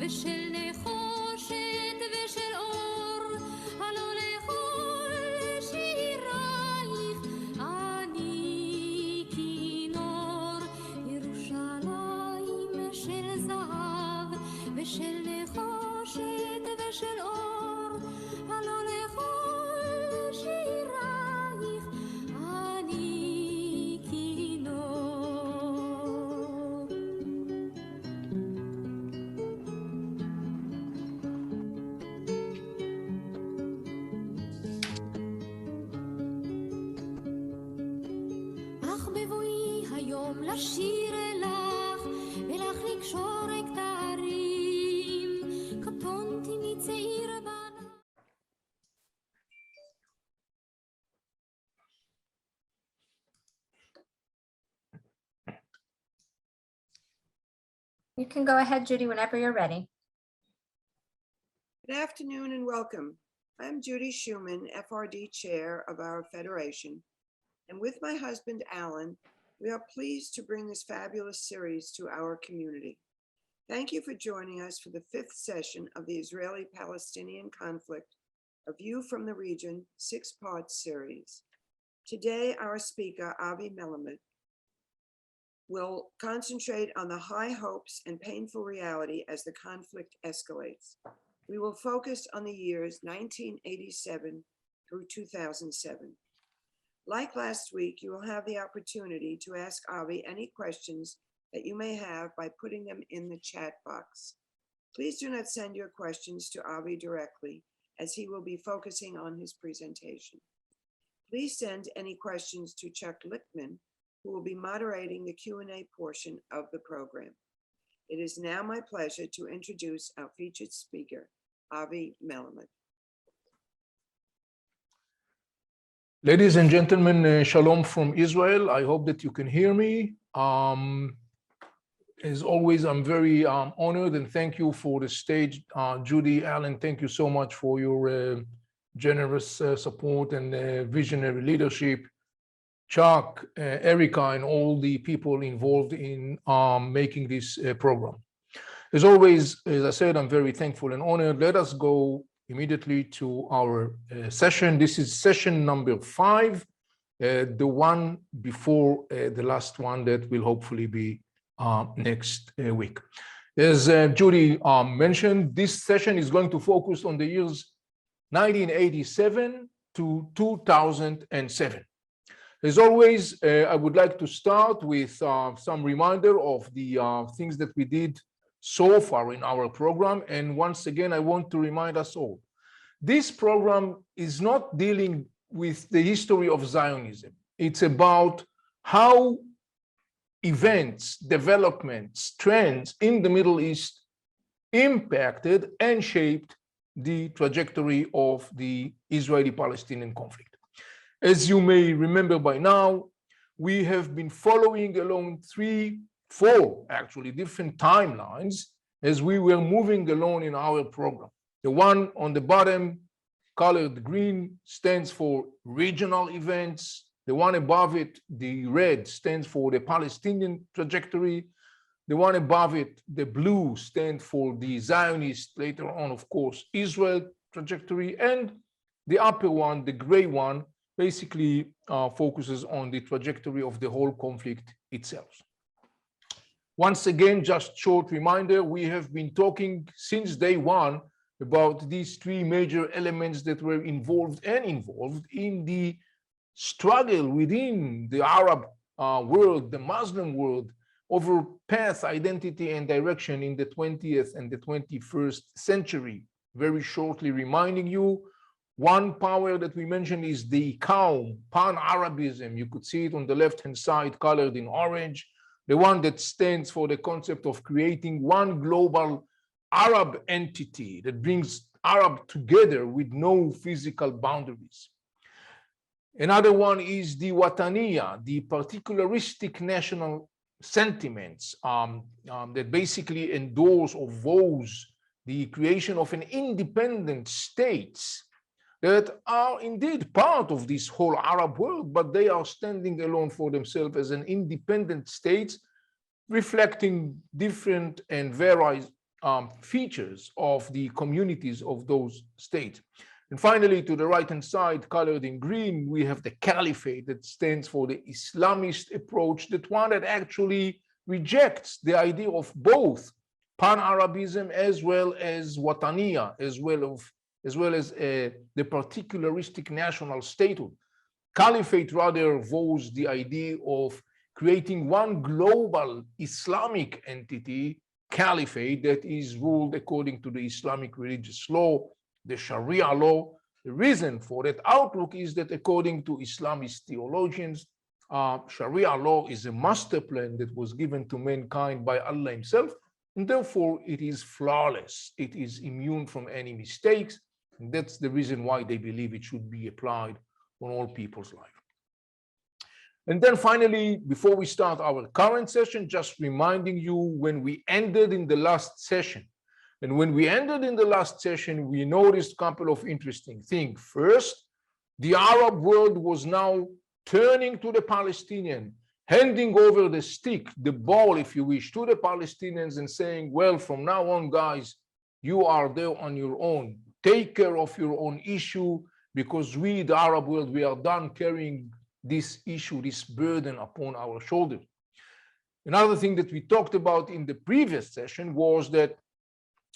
ושל נחושת ושל אור, הלא לכל שירייך אני כינור. ירושלים של זהב ושל נחושת ושל אור, הלא לכל שירייך אני כינור. אך בבואי היום לשיר אלך ולך לקשור כתרים, קטונתי מצעיר בנה. You can go ahead, Judy, whenever you're ready. Good afternoon and welcome. I'm Judy Schumann, FRD Chair of our Federation, and with my husband, Alan, we are pleased to bring this fabulous series to our community. Thank you for joining us for the 5th session of the Israeli-Palestinian conflict, A View from the Region 6-part series. Today, our speaker, Avi Melamed, will concentrate on the high hopes and painful reality as the conflict escalates. We will focus on the years 1987 through 2007. Like last week, you will have the opportunity to ask Avi any questions that you may have by putting them in the chat box. Please do not send your questions to Avi directly, as he will be focusing on his presentation. Please send any questions to Chuck Lichtman, who will be moderating the Q&A portion of the program. It is now my pleasure to introduce our featured speaker, Avi Melamed. Ladies and gentlemen, shalom from Israel. I hope that you can hear me. As always, I'm very honored and thank you for the stage. Judy, Alan, thank you so much for your generous support and visionary leadership. Chuck, Erica, and all the people involved in making this program. As always, as I said, I'm very thankful and honored. Let us go immediately to our session. This is session number 5, the one before the last one that will hopefully be next week. As Judy mentioned, this session is going to focus on the years 1987 to 2007. As always, I would like to start with some reminder of the things that we did so far in our program. And once again, I want to remind us all, this program is not dealing with the history of Zionism. It's about how events, developments, trends in the Middle East impacted and shaped the trajectory of the Israeli-Palestinian conflict. As you may remember by now, we have been following along 4 actually different timelines as we were moving along in our program. The one on the bottom, colored green, stands for regional events. The one above it, the red, stands for the Palestinian trajectory. The one above it, the blue, stands for the Zionist, later on, of course, Israel trajectory. And the upper one, the gray one, basically focuses on the trajectory of the whole conflict itself. Once again, just short reminder, we have been talking since day one about these 3 major elements that were involved in the struggle within the Arab world, the Muslim world, over path, identity, and direction in the 20th and the 21st century. Very shortly reminding you, one power that we mentioned is the Qawm, Pan-Arabism. You could see it on the left-hand side, colored in orange, the one that stands for the concept of creating one global Arab entity that brings Arab together with no physical boundaries. Another one is the Wataniya, the particularistic national sentiments that basically endorse or vows the creation of an independent states that are indeed part of this whole Arab world, but they are standing alone for themselves as an independent state, reflecting different and varied features of the communities of those states. And finally, to the right-hand side, colored in green, we have the caliphate that stands for the Islamist approach, that one that actually rejects the idea of both pan-Arabism as well as Wataniya, as well as the particularistic national statehood. Caliphate rather vows the idea of creating one global Islamic entity, caliphate, that is ruled according to the Islamic religious law, the Sharia law. The reason for that outlook is that according to Islamist theologians, Sharia law is a master plan that was given to mankind by Allah himself, and therefore it is flawless. It is immune from any mistakes. And that's the reason why they believe it should be applied on all people's life. And then finally, before we start our current session, just reminding you when we ended in the last session. And when we ended in the last session, we noticed a couple of interesting things. First, the Arab world was now turning to the Palestinian, handing over the stick, the ball, if you wish, to the Palestinians and saying, well, from now on, guys, you are there on your own. Take care of your own issue, because we, the Arab world, we are done carrying this issue, this burden upon our shoulders. Another thing that we talked about in the previous session was that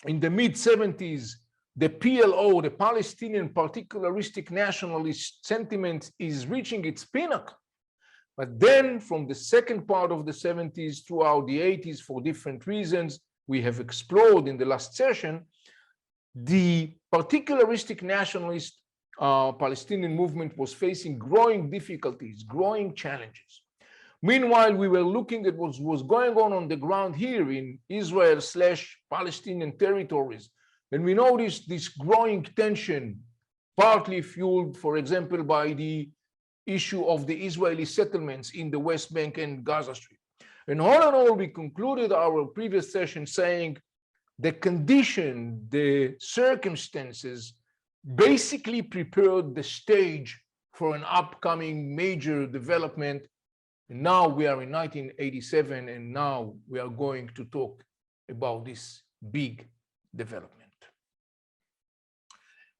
in the mid-70s, the PLO, the Palestinian particularistic nationalist sentiment, is reaching its pinnacle. But then from the second part of the 70s throughout the 80s, for different reasons, we have explored in the last session, the particularistic nationalist Palestinian movement was facing growing difficulties, growing challenges. Meanwhile, we were looking at what was going on the ground here in Israel/Palestinian territories, and we noticed this growing tension, partly fueled, for example, by the issue of the Israeli settlements in the West Bank and Gaza Strip. And all in all, we concluded our previous session saying the condition, the circumstances basically prepared the stage for an upcoming major development. And now we are in 1987, and now we are going to talk about this big development.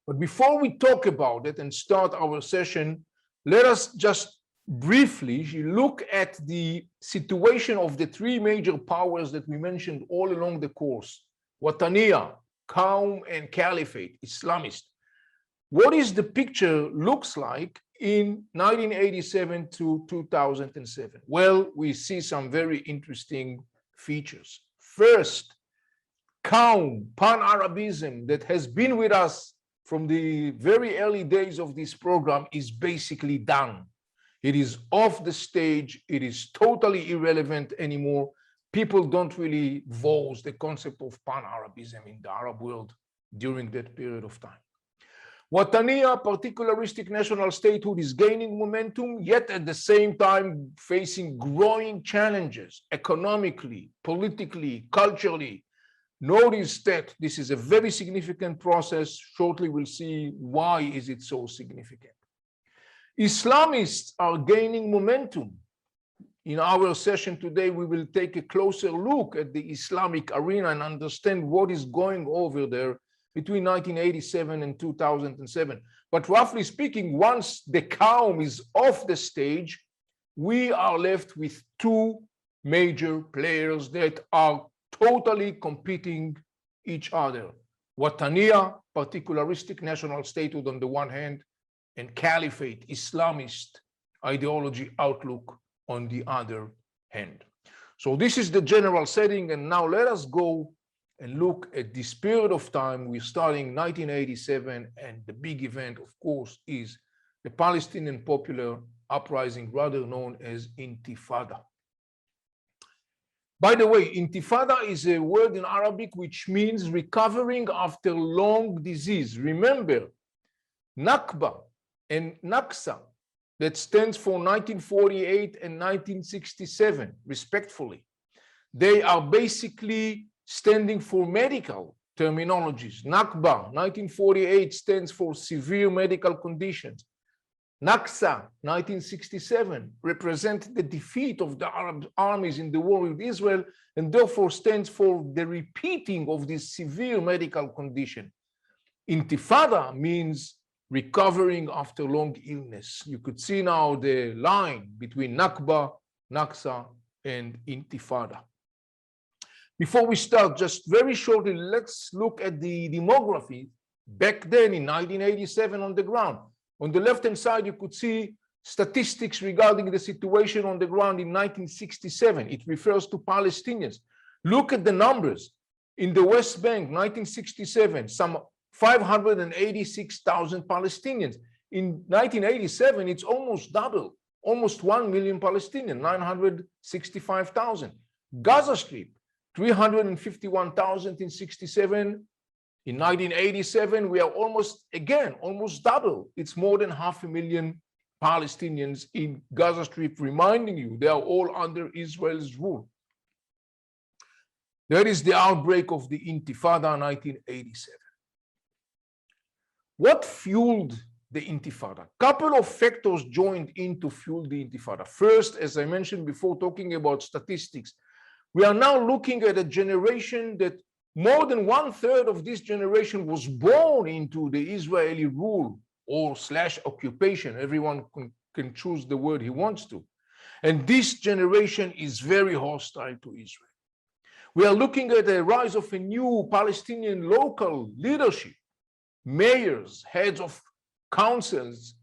But before we talk about it and start our session, let us just briefly look at the situation of the three major powers that we mentioned all along the course: Wataniya, Qawm, and Caliphate, Islamist. What is the picture looks like in 1987 to 2007? Well, we see some very interesting features. First, Qawm, pan-Arabism, that has been with us from the very early days of this program, is basically done. It is off the stage. It is totally irrelevant anymore. People don't really voice the concept of pan-Arabism in the Arab world during that period of time. Wataniya, particularistic national statehood, is gaining momentum, yet at the same time facing growing challenges economically, politically, culturally. Notice that this is a very significant process. Shortly, we'll see why is it so significant. Islamists are gaining momentum. In our session today, we will take a closer look at the Islamic arena and understand what is going over there between 1987 and 2007. But roughly speaking, once the Qawm is off the stage, we are left with two major players that are totally competing each other. Wataniya, particularistic national statehood on the one hand, and Caliphate, Islamist ideology outlook on the other hand. So this is the general setting, and now let us go and look at this period of time. We're starting 1987, and the big event, of course, is the Palestinian Popular Uprising, rather known as Intifada. By the way, Intifada is a word in Arabic which means recovering after long disease. Remember, Nakba and Naksa, that stands for 1948 and 1967, respectfully. They are basically standing for medical terminologies. Nakba, 1948, stands for severe medical conditions. Naksa, 1967, represent the defeat of the Arab armies in the war with Israel and therefore stands for the repeating of this severe medical condition. Intifada means recovering after long illness. You could see now the line between Nakba, Naksa, and Intifada. Before we start, just very shortly, let's look at the demography back then in 1987 on the ground. On the left-hand side, you could see statistics regarding the situation on the ground in 1967. It refers to Palestinians. Look at the numbers. In the West Bank, 1967, some 586,000 Palestinians. In 1987, it's almost double, almost 1 million Palestinians, 965,000. Gaza Strip, 351,000 in 67. In 1987, we are almost double. It's more than 500,000 Palestinians in Gaza Strip, reminding you they are all under Israel's rule. That is the outbreak of the Intifada 1987. What fueled the Intifada? Couple of factors joined in to fuel the Intifada. First, as I mentioned before, talking about statistics, we are now looking at a generation that more than 1/3 of this generation was born into the Israeli rule or / occupation. Everyone can choose the word he wants to. And this generation is very hostile to Israel. We are looking at the rise of a new Palestinian local leadership, mayors, heads of councils,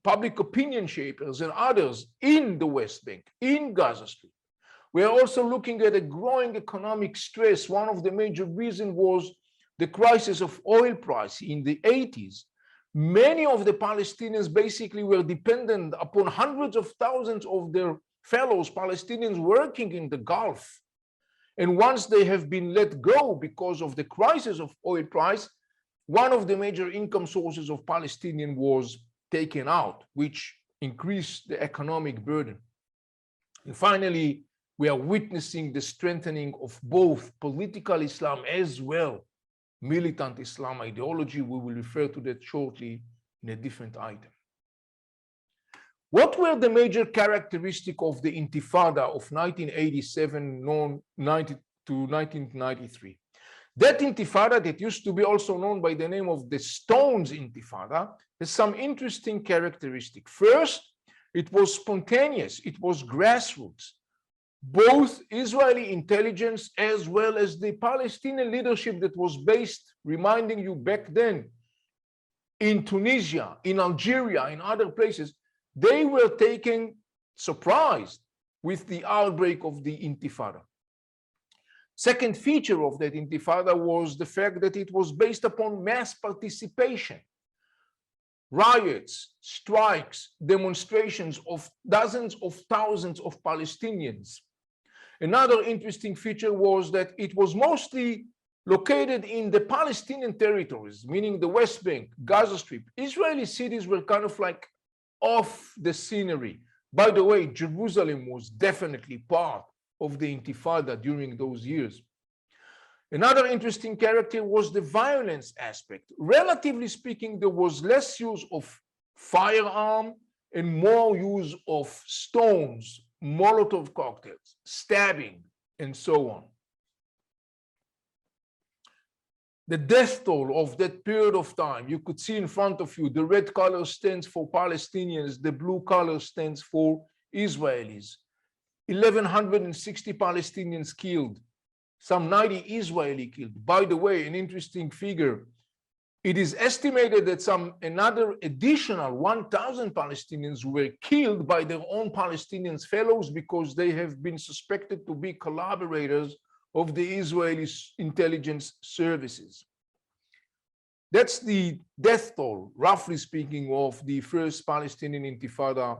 public opinion shapers, and others in the West Bank, in Gaza Strip. We are also looking at a growing economic stress. One of the major reasons was the crisis of oil price in the 80s. Many of the Palestinians basically were dependent upon hundreds of thousands of their fellows Palestinians working in the Gulf. And once they have been let go because of the crisis of oil price, one of the major income sources of Palestinians was taken out, which increased the economic burden. And finally, we are witnessing the strengthening of both political Islam as well militant Islam ideology. We will refer to that shortly in a different item. What were the major characteristics of the Intifada of 1987 to 1993? That Intifada, that used to be also known by the name of the Stones Intifada, has some interesting characteristics. First, it was spontaneous, it was grassroots. Both Israeli intelligence as well as the Palestinian leadership that was based, reminding you back then, in Tunisia, in Algeria, in other places, they were taken surprised with the outbreak of the Intifada. Second feature of that Intifada was the fact that it was based upon mass participation. Riots, strikes, demonstrations of dozens of thousands of Palestinians. Another interesting feature was that it was mostly located in the Palestinian territories, meaning the West Bank, Gaza Strip. Israeli cities were kind of like off the scenery. By the way, Jerusalem was definitely part of the Intifada during those years. Another interesting character was the violence aspect. Relatively speaking, there was less use of firearm and more use of stones, Molotov cocktails, stabbing, and so on. The death toll of that period of time, you could see in front of you, the red color stands for Palestinians, the blue color stands for Israelis. 1,160 Palestinians killed, some 90 Israeli killed. By the way, an interesting figure, it is estimated that another additional 1,000 Palestinians were killed by their own Palestinian fellows because they have been suspected to be collaborators of the Israeli intelligence services. That's the death toll, roughly speaking, of the first Palestinian Intifada,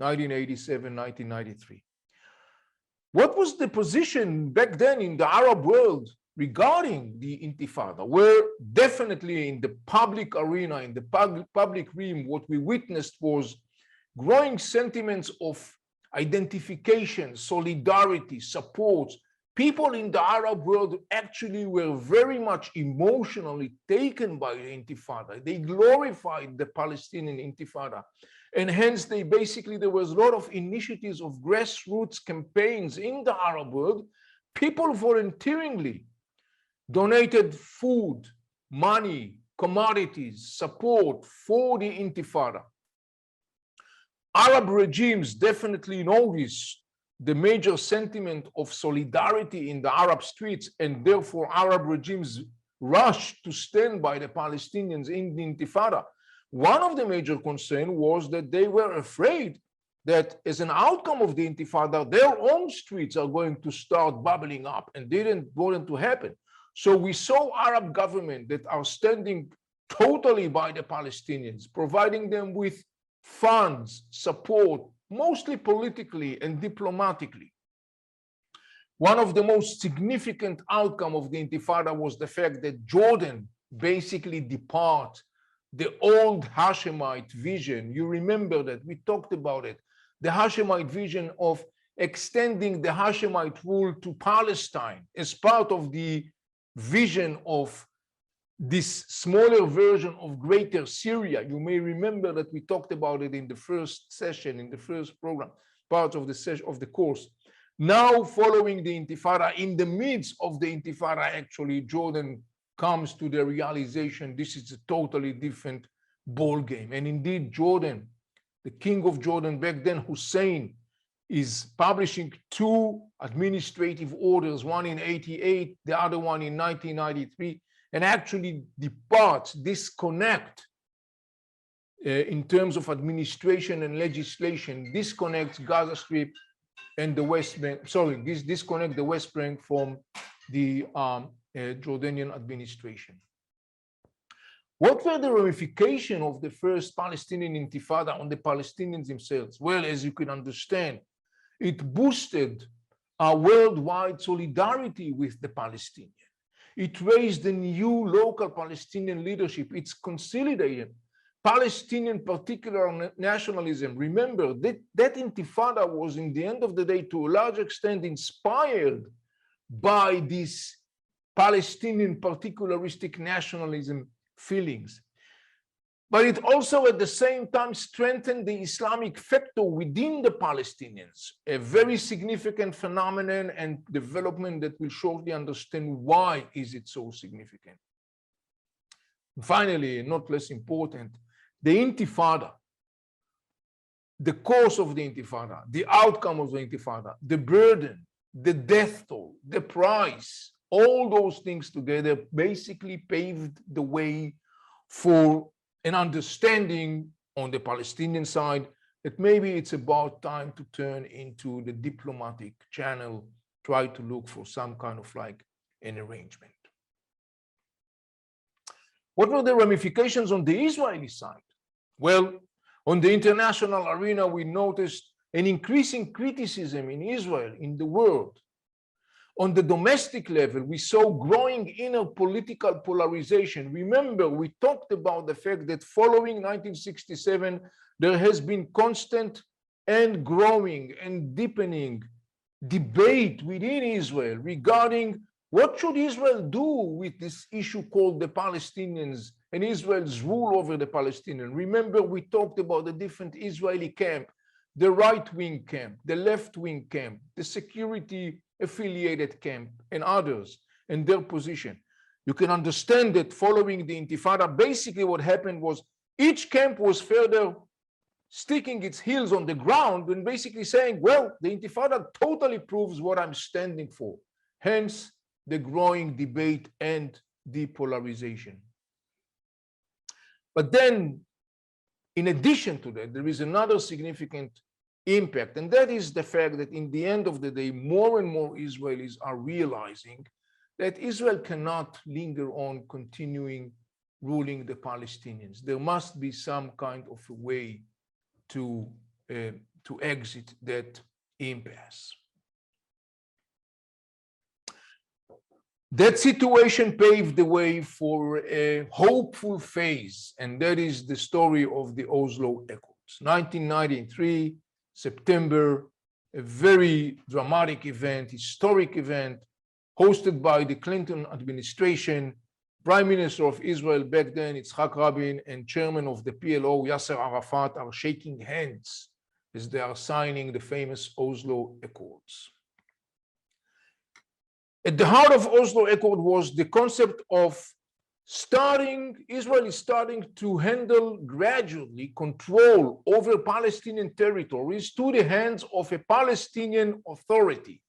1987-1993. What was the position back then in the Arab world regarding the Intifada? Where definitely in the public arena, in the public realm, what we witnessed was growing sentiments of identification, solidarity, support. people in the Arab world actually were very much emotionally taken by the Intifada. They glorified the Palestinian Intifada. And hence there was a lot of initiatives of grassroots campaigns in the Arab world. People volunteeringly donated food, money, commodities, support for the Intifada. Arab regimes definitely noticed the major sentiment of solidarity in the Arab streets, and therefore Arab regimes rushed to stand by the Palestinians in the Intifada. One of the major concerns was that they were afraid that as an outcome of the Intifada, their own streets are going to start bubbling up, and didn't want it to happen. So we saw Arab governments that are standing totally by the Palestinians, providing them with funds, support, mostly politically and diplomatically. One of the most significant outcomes of the Intifada was the fact that Jordan basically departed the old Hashemite vision. You remember that we talked about it, the Hashemite vision of extending the Hashemite rule to Palestine as part of the vision of this smaller version of Greater Syria. You may remember that we talked about it in the first session, in the first program, part of the session of the course. Now, following the Intifada, in the midst of the Intifada, actually, Jordan comes to the realization this is a totally different ball game. And indeed, Jordan, the king of Jordan back then, Hussein, is publishing two administrative orders, one in 88, the other one in 1993, and actually disconnect in terms of administration and legislation, disconnects Gaza Strip and the West Bank, disconnect the West Bank from the Jordanian administration. What were the ramifications of the first Palestinian Intifada on the Palestinians themselves? Well, as you can understand, it boosted our worldwide solidarity with the Palestinians. It raised the new local Palestinian leadership. It's consolidated Palestinian particular nationalism. Remember that Intifada was, in the end of the day, to a large extent inspired by this Palestinian particularistic nationalism feelings. But it also at the same time strengthened the Islamic factor within the Palestinians, a very significant phenomenon and development that we'll shortly understand why is it so significant. Finally, not less important, the Intifada, the course of the Intifada, the outcome of the Intifada, the burden, the death toll, the price, all those things together basically paved the way for an understanding on the Palestinian side that maybe it's about time to turn into the diplomatic channel, try to look for some kind of like an arrangement. What were the ramifications on the Israeli side? Well, on the international arena, we noticed an increasing criticism in Israel, in the world. On the domestic level, we saw growing inner political polarization. Remember, we talked about the fact that following 1967, there has been constant and growing and deepening debate within Israel regarding what should Israel do with this issue called the Palestinians and Israel's rule over the Palestinians. Remember, we talked about the different Israeli camp, the right-wing camp, the left-wing camp, the security affiliated camp, and others, and their position. You can understand that following the Intifada, basically what happened was each camp was further sticking its heels on the ground and basically saying, well, the Intifada totally proves what I'm standing for. Hence, the growing debate and depolarization. But then, in addition to that, there is another significant impact, and that is the fact that in the end of the day, more and more Israelis are realizing that Israel cannot linger on continuing ruling the Palestinians. There must be some kind of a way to exit that impasse. That situation paved the way for a hopeful phase, and that is the story of the Oslo Accords. 1993, September, a very dramatic event, historic event, hosted by the Clinton administration. Prime Minister of Israel back then, Yitzhak Rabin, and Chairman of the PLO, Yasser Arafat, are shaking hands as they are signing the famous Oslo Accords. At the heart of Oslo Accord was the concept of Israel is starting to handle gradually control over Palestinian territories to the hands of a Palestinian Authority,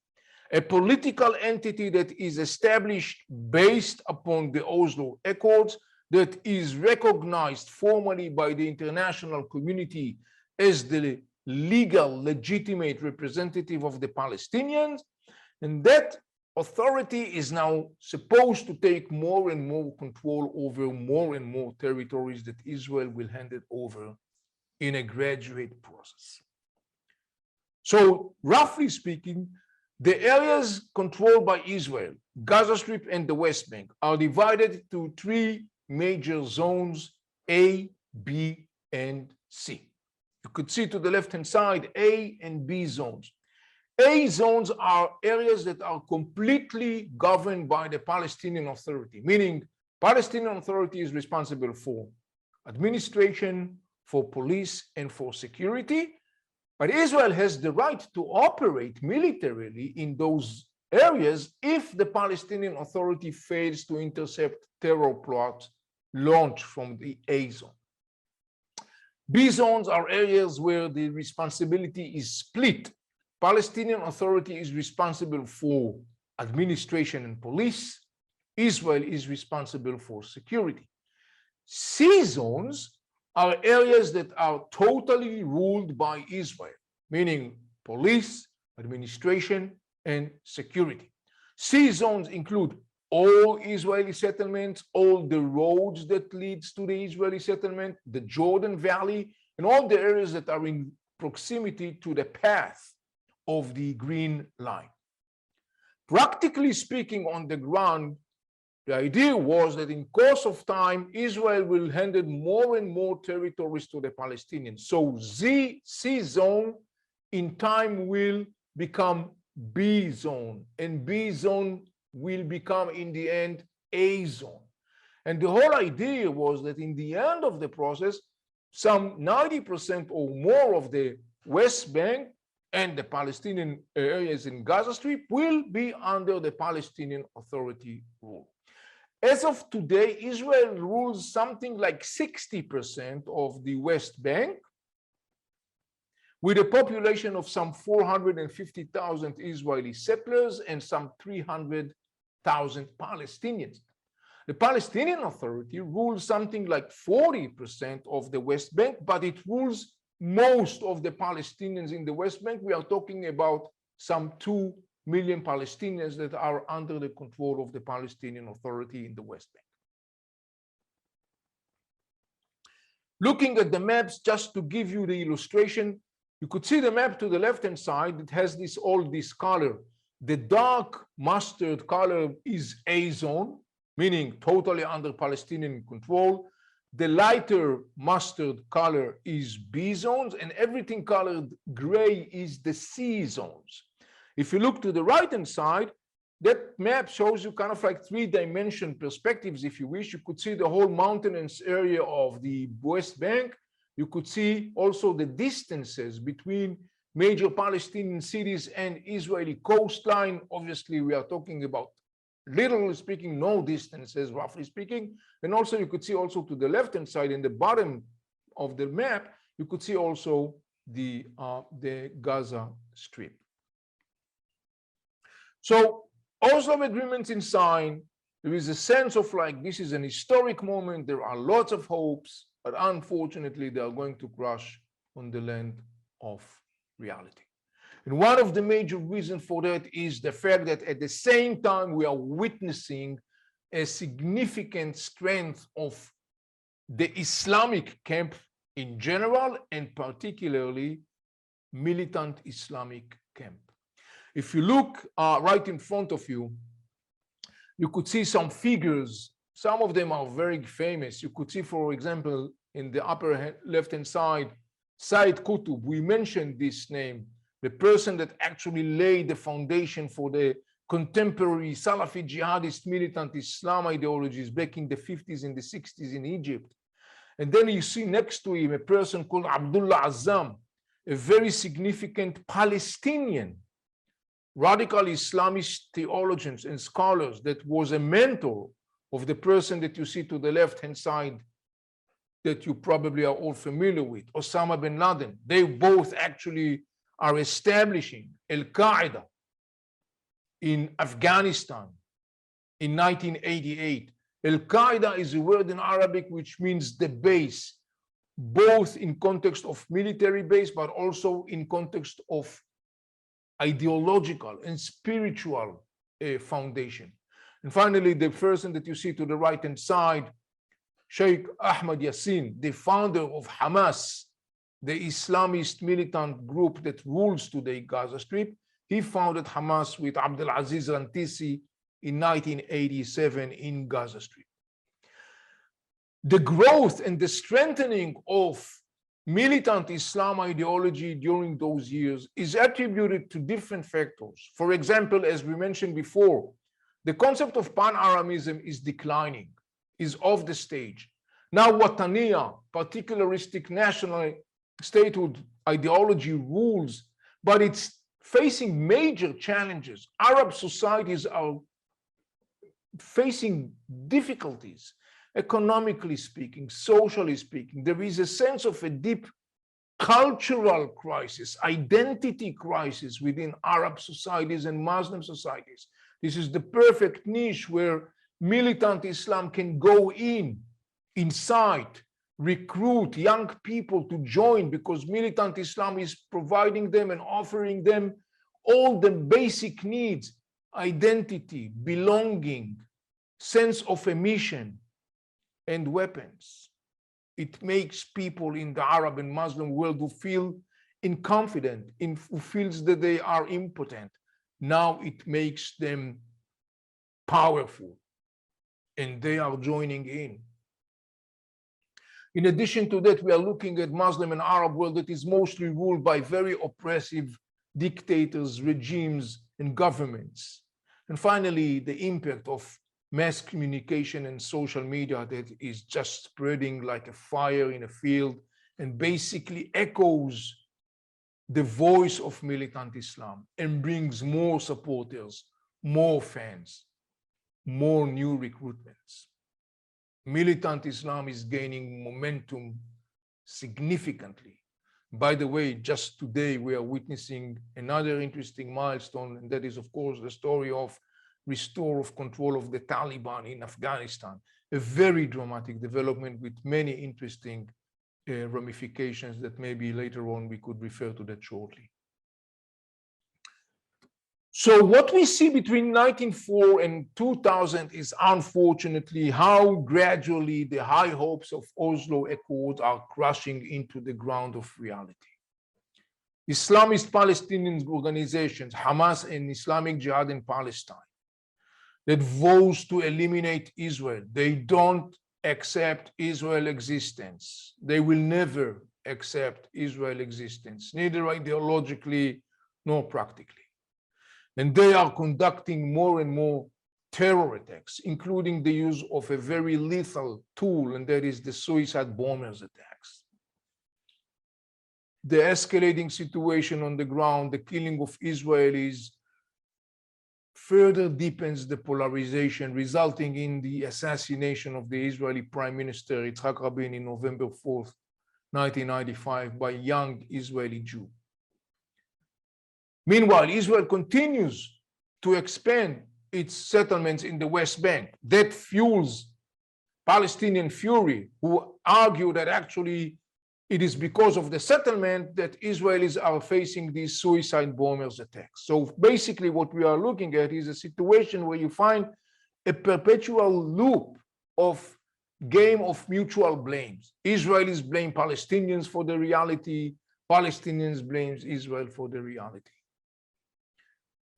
a political entity that is established based upon the Oslo Accords, that is recognized formally by the international community as the legal, legitimate representative of the Palestinians, and that authority is now supposed to take more and more control over more and more territories that Israel will hand it over in a gradual process. So, roughly speaking, the areas controlled by Israel, Gaza Strip and the West Bank, are divided into three major zones, A, B, and C. You could see to the left-hand side, A and B zones. A zones are areas that are completely governed by the Palestinian Authority, meaning Palestinian Authority is responsible for administration, for police, and for security. But Israel has the right to operate militarily in those areas if the Palestinian Authority fails to intercept terror plots launched from the A zone. B zones are areas where the responsibility is split. Palestinian Authority is responsible for administration and police. Israel is responsible for security. C zones are areas that are totally ruled by Israel, meaning police, administration, and security. C zones include all Israeli settlements, all the roads that leads to the Israeli settlement, the Jordan Valley, and all the areas that are in proximity to the path of the Green Line. Practically speaking, on the ground, the idea was that in course of time, Israel will hand more and more territories to the Palestinians. So C zone in time will become B zone, and B zone will become in the end A zone. And the whole idea was that in the end of the process, some 90% or more of the West Bank and the Palestinian areas in Gaza Strip will be under the Palestinian Authority rule. As of today, Israel rules something like 60% of the West Bank, with a population of some 450,000 Israeli settlers and some 300,000 Palestinians. The Palestinian Authority rules something like 40% of the West Bank, but it rules most of the Palestinians in the West Bank. We are talking about some 2 million Palestinians that are under the control of the Palestinian Authority in the West Bank. Looking at the maps, just to give you the illustration, you could see the map to the left-hand side. It has all this color. The dark mustard color is A zone, meaning totally under Palestinian control. The lighter mustard color is B zones, and everything colored gray is the C zones. If you look to the right-hand side, that map shows you kind of like three-dimension perspectives, if you wish. You could see the whole mountainous area of the West Bank. You could see also the distances between major Palestinian cities and Israeli coastline. Obviously, we are talking about, literally speaking, no distances, roughly speaking. And also you could see also to the left-hand side in the bottom of the map, you could see also the Gaza Strip. So Oslo agreements in sign, there is a sense of like, this is an historic moment. There are lots of hopes, but unfortunately they are going to crash on the land of reality. And one of the major reasons for that is the fact that at the same time we are witnessing a significant strength of the Islamic camp in general, and particularly militant Islamic camp. If you look right in front of you, you could see some figures. Some of them are very famous. You could see, for example, in the upper left-hand side, Said Qutb. We mentioned this name, the person that actually laid the foundation for the contemporary Salafi jihadist militant Islam ideologies back in the 50s and the 60s in Egypt. And then you see next to him a person called Abdullah Azzam, a very significant Palestinian radical Islamist theologians and scholars that was a mentor of the person that you see to the left-hand side that you probably are all familiar with, Osama bin Laden. They both actually are establishing Al-Qaeda in Afghanistan in 1988. Al-Qaeda is a word in Arabic which means the base, both in context of military base, but also in context of ideological and spiritual foundation. And finally, the person that you see to the right-hand side, Sheikh Ahmad Yassin, the founder of Hamas, the Islamist militant group that rules today Gaza Strip. He founded Hamas with Abdulaziz Rantisi in 1987 in Gaza Strip. The growth and the strengthening of militant Islam ideology during those years is attributed to different factors. For example, as we mentioned before, the concept of pan-Aramism is declining, is off the stage. Now Wataniya, particularistic national statehood ideology rules, but it's facing major challenges. Arab societies are facing difficulties, economically speaking, socially speaking. There is a sense of a deep cultural crisis, identity crisis within Arab societies and Muslim societies. This is the perfect niche where militant Islam can go inside, recruit young people to join, because militant Islam is providing them and offering them all the basic needs: identity, belonging, sense of a mission, and weapons. It makes people in the Arab and Muslim world who feel inconfident, who feels that they are impotent. Now it makes them powerful, and they are joining in. In addition to that, we are looking at Muslim and Arab world that is mostly ruled by very oppressive dictators, regimes, and governments. And finally, the impact of mass communication and social media that is just spreading like a fire in a field and basically echoes the voice of militant Islam and brings more supporters, more fans, more new recruitments. Militant Islam is gaining momentum significantly. By the way, just today we are witnessing another interesting milestone, and that is, of course, the story of restore of control of the Taliban in Afghanistan, a very dramatic development with many interesting ramifications that maybe later on we could refer to that shortly. So what we see between 1904 and 2000 is unfortunately how gradually the high hopes of Oslo Accord are crashing into the ground of reality. Islamist Palestinian organizations, Hamas and Islamic Jihad in Palestine, that vows to eliminate Israel. They don't accept Israel's existence. They will never accept Israel's existence, neither ideologically nor practically. And they are conducting more and more terror attacks, including the use of a very lethal tool, and that is the suicide bombers attacks. The escalating situation on the ground, the killing of Israelis, further deepens the polarization, resulting in the assassination of the Israeli Prime Minister Yitzhak Rabin in November 4th, 1995, by a young Israeli Jew. Meanwhile, Israel continues to expand its settlements in the West Bank. That fuels Palestinian fury, who argue that actually it is because of the settlement that Israelis are facing these suicide bombers attacks. So basically what we are looking at is a situation where you find a perpetual loop of game of mutual blames. Israelis blame Palestinians for the reality, Palestinians blame Israel for the reality.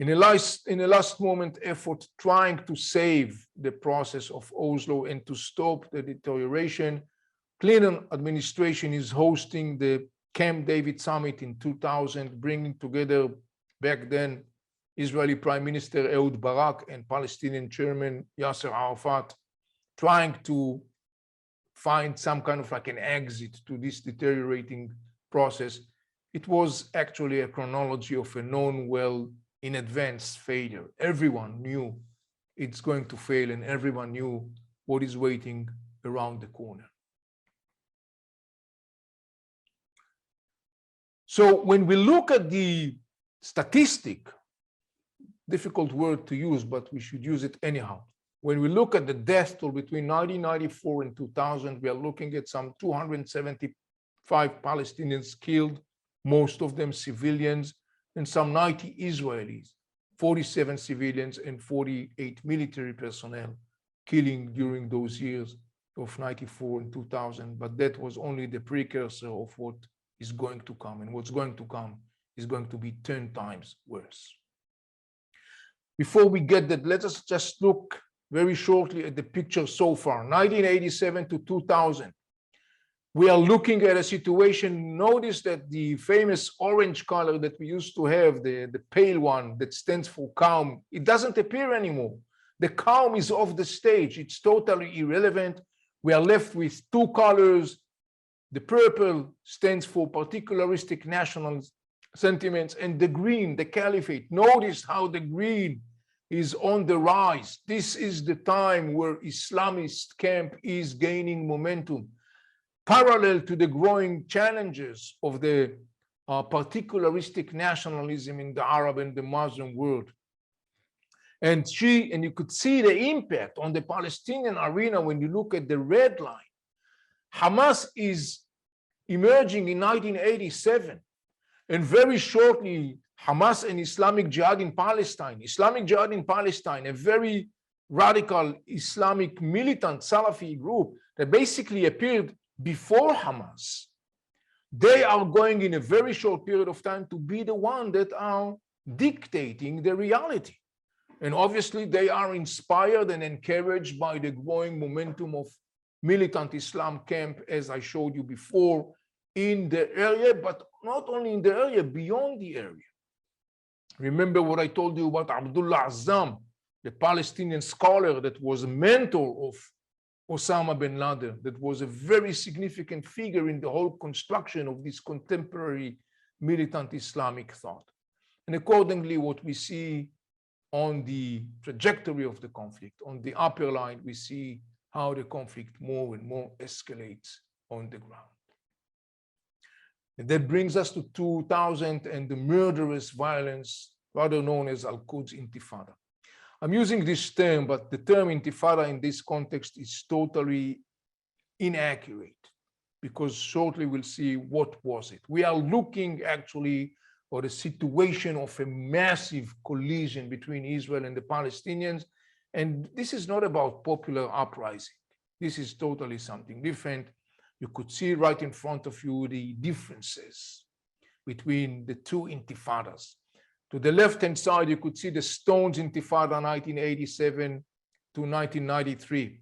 In a last moment effort trying to save the process of Oslo and to stop the deterioration, Clinton administration is hosting the Camp David Summit in 2000, bringing together back then Israeli Prime Minister Ehud Barak and Palestinian Chairman Yasser Arafat trying to find some kind of like an exit to this deteriorating process. It was actually a chronology of a known well in advance failure. Everyone knew it's going to fail and everyone knew what is waiting around the corner. So when we look at the statistic, difficult word to use, but we should use it anyhow. When we look at the death toll between 1994 and 2000, we are looking at some 275 Palestinians killed, most of them civilians, and some 90 Israelis, 47 civilians and 48 military personnel killing during those years of 94 and 2000. But that was only the precursor of what is going to come. And what's going to come is going to be 10 times worse. Before we get that, let us just look very shortly at the picture so far. 1987 to 2000. We are looking at a situation. Notice that the famous orange color that we used to have, the pale one that stands for calm, it doesn't appear anymore. The calm is off the stage. It's totally irrelevant. We are left with two colors. The purple stands for particularistic national sentiments, and the green, the caliphate. Notice how the green is on the rise. This is the time where Islamist camp is gaining momentum, parallel to the growing challenges of the particularistic nationalism in the Arab and the Muslim world. And you could see the impact on the Palestinian arena when you look at the red line. Hamas is emerging in 1987, and very shortly, Hamas and Islamic Jihad in Palestine. Islamic Jihad in Palestine, a very radical Islamic militant Salafi group that basically appeared before Hamas. They are going in a very short period of time to be the one that are dictating the reality. And obviously they are inspired and encouraged by the growing momentum of militant Islam camp, as I showed you before, in the area, but not only in the area, beyond the area. Remember what I told you about Abdullah Azzam, the Palestinian scholar that was a mentor of Osama bin Laden, that was a very significant figure in the whole construction of this contemporary militant Islamic thought. And accordingly, what we see on the trajectory of the conflict, on the upper line, we see how the conflict more and more escalates on the ground. And that brings us to 2000 and the murderous violence, rather known as Al-Quds Intifada. I'm using this term, but the term Intifada in this context is totally inaccurate, because shortly we'll see what was it. We are looking actually at a situation of a massive collision between Israel and the Palestinians. And this is not about popular uprising. This is totally something different. You could see right in front of you the differences between the two intifadas. To the left-hand side, you could see the Stones Intifada 1987 to 1993.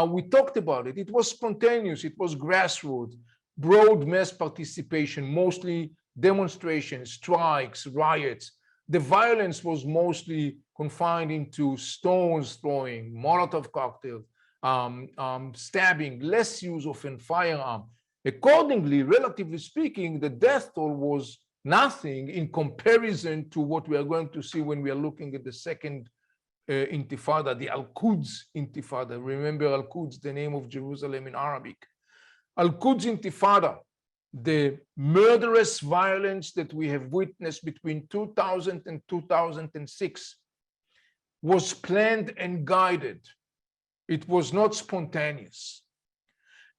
We talked about it. It was spontaneous. It was grassroots, broad mass participation, mostly demonstrations, strikes, riots. The violence was mostly confined into stones throwing, Molotov cocktails, stabbing, less use of a firearm. Accordingly, relatively speaking, the death toll was nothing in comparison to what we are going to see when we are looking at the second Intifada, the Al-Quds Intifada. Remember Al-Quds, the name of Jerusalem in Arabic. Al-Quds Intifada, the murderous violence that we have witnessed between 2000 and 2006, was planned and guided. It was not spontaneous.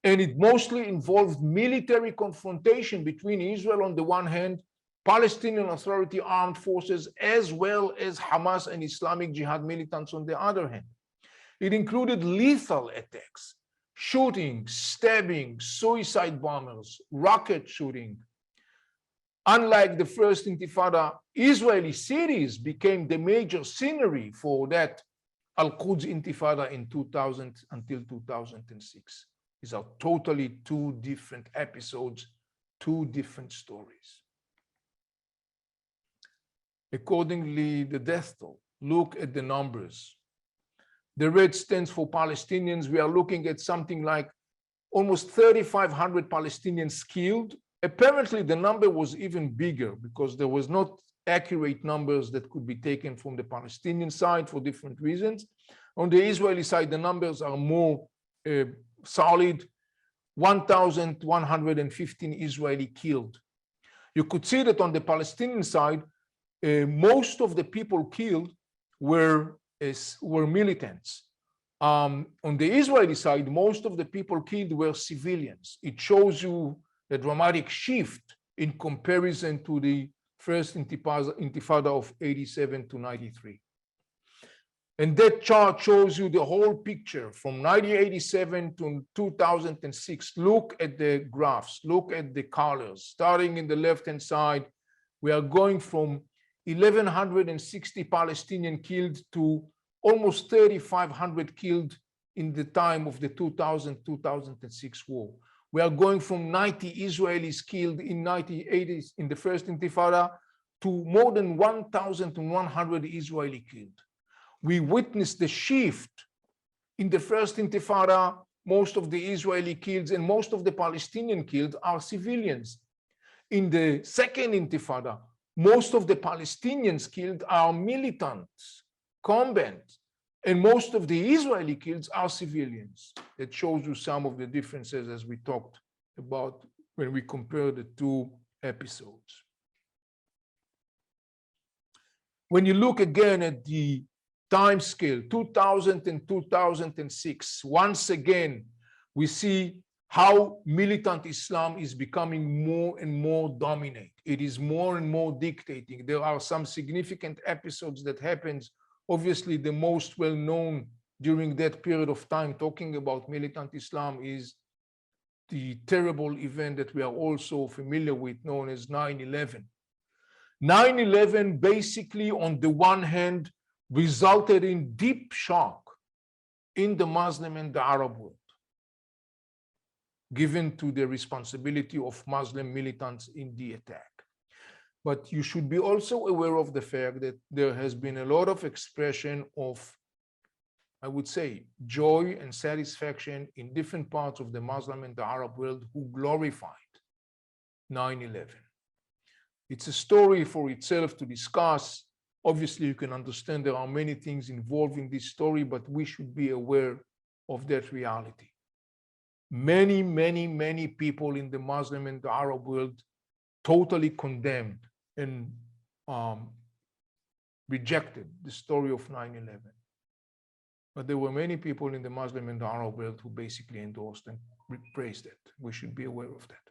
And it mostly involved military confrontation between Israel on the one hand, Palestinian Authority armed forces, as well as Hamas and Islamic Jihad militants on the other hand. It included lethal attacks, shooting, stabbing, suicide bombers, rocket shooting. Unlike the first Intifada, Israeli cities became the major scenery for that Al-Quds Intifada in 2000 until 2006. These are totally two different episodes, two different stories. Accordingly, the death toll. Look at the numbers. The red stands for Palestinians. We are looking at something like almost 3,500 Palestinians killed. Apparently, the number was even bigger because there was not accurate numbers that could be taken from the Palestinian side for different reasons. On the Israeli side, the numbers are more solid. 1,115 Israeli killed. You could see that on the Palestinian side, most of the people killed were militants. On the Israeli side, most of the people killed were civilians. It shows you a dramatic shift in comparison to the first intifada of 87 to 93. And that chart shows you the whole picture from 1987 to 2006. Look at the graphs, look at the colors. Starting in the left-hand side, we are going from 1,160 Palestinian killed to almost 3,500 killed in the time of the 2000-2006 war. We are going from 90 Israelis killed in 1980s in the first intifada to more than 1,100 Israeli killed. We witnessed the shift. In the first intifada, most of the Israeli killed and most of the Palestinian killed are civilians. In the second intifada, most of the Palestinians killed are militants, combatants, and most of the Israeli killed are civilians. That shows you some of the differences as we talked about when we compare the two episodes. When you look again at the time scale, 2000 and 2006, once again, we see how militant Islam is becoming more and more dominant. It is more and more dictating. There are some significant episodes that happened. Obviously, the most well-known during that period of time, talking about militant Islam, is the terrible event that we are also familiar with, known as 9/11. 9/11 basically, on the one hand, resulted in deep shock in the Muslim and the Arab world, given to the responsibility of Muslim militants in the attack. But you should be also aware of the fact that there has been a lot of expression of, I would say, joy and satisfaction in different parts of the Muslim and the Arab world who glorified 9/11. It's a story for itself to discuss. Obviously, you can understand there are many things involved in this story, but we should be aware of that reality. Many, many, many people in the Muslim and the Arab world totally condemned and rejected the story of 9/11. But there were many people in the Muslim and the Arab world who basically endorsed and praised it. We should be aware of that.